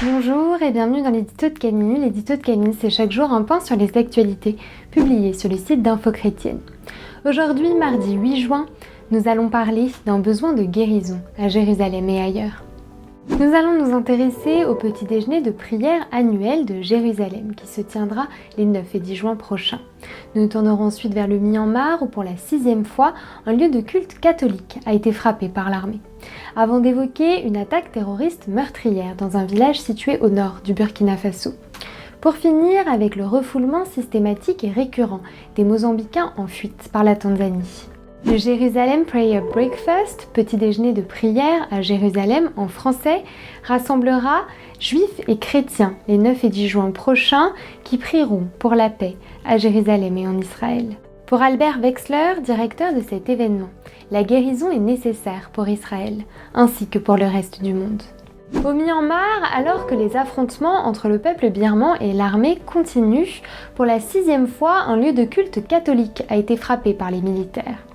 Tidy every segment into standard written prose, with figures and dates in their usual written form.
Bonjour et bienvenue dans l'édito de Camille. L'édito de Camille, c'est chaque jour un point sur les actualités publiées sur le site d'Info Chrétienne. Aujourd'hui, mardi 8 juin, nous allons parler d'un besoin de guérison à Jérusalem et ailleurs. Nous allons nous intéresser au petit déjeuner de prière annuel de Jérusalem qui se tiendra les 9 et 10 juin prochains. Nous nous tournerons ensuite vers le Myanmar où pour la 6e fois, un lieu de culte catholique a été frappé par l'armée. Avant d'évoquer une attaque terroriste meurtrière dans un village situé au nord du Burkina Faso. Pour finir avec le refoulement systématique et récurrent des Mozambicains en fuite par la Tanzanie. Le Jérusalem Prayer Breakfast, petit déjeuner de prière à Jérusalem en français, rassemblera juifs et chrétiens les 9 et 10 juin prochains qui prieront pour la paix à Jérusalem et en Israël. Pour Albert Wexler, directeur de cet événement, la guérison est nécessaire pour Israël, ainsi que pour le reste du monde. Au Myanmar, alors que les affrontements entre le peuple birman et l'armée continuent, pour la 6e fois, un lieu de culte catholique a été frappé par les militaires.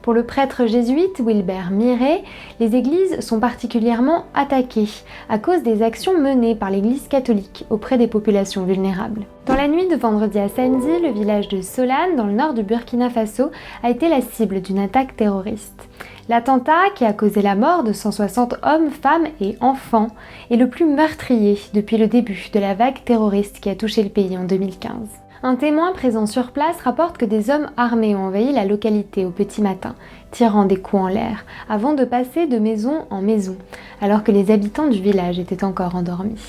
Pour le prêtre jésuite Wilbert Miré, les églises sont particulièrement attaquées à cause des actions menées par l'église catholique auprès des populations vulnérables. Dans la nuit de vendredi à samedi, le village de Solane, dans le nord du Burkina Faso, a été la cible d'une attaque terroriste. L'attentat, qui a causé la mort de 160 hommes, femmes et enfants, est le plus meurtrier depuis le début de la vague terroriste qui a touché le pays en 2015. Un témoin présent sur place rapporte que des hommes armés ont envahi la localité au petit matin, tirant des coups en l'air, avant de passer de maison en maison, alors que les habitants du village étaient encore endormis.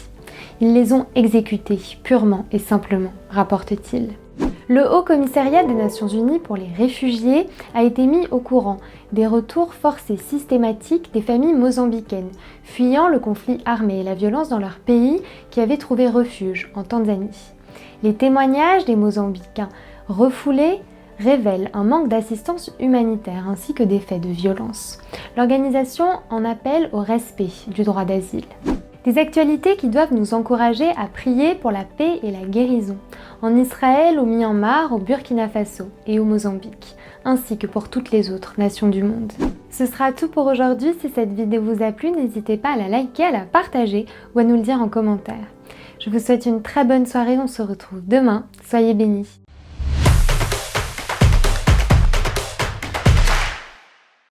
Ils les ont exécutés, purement et simplement, rapporte-t-il. Le Haut Commissariat des Nations Unies pour les réfugiés a été mis au courant des retours forcés systématiques des familles mozambicaines, fuyant le conflit armé et la violence dans leur pays qui avaient trouvé refuge en Tanzanie. Les témoignages des Mozambicains refoulés révèlent un manque d'assistance humanitaire ainsi que des faits de violence. L'organisation en appelle au respect du droit d'asile. Des actualités qui doivent nous encourager à prier pour la paix et la guérison, en Israël, au Myanmar, au Burkina Faso et au Mozambique, ainsi que pour toutes les autres nations du monde. Ce sera tout pour aujourd'hui. Si cette vidéo vous a plu, n'hésitez pas à la liker, à la partager ou à nous le dire en commentaire. Je vous souhaite une très bonne soirée, on se retrouve demain, soyez bénis.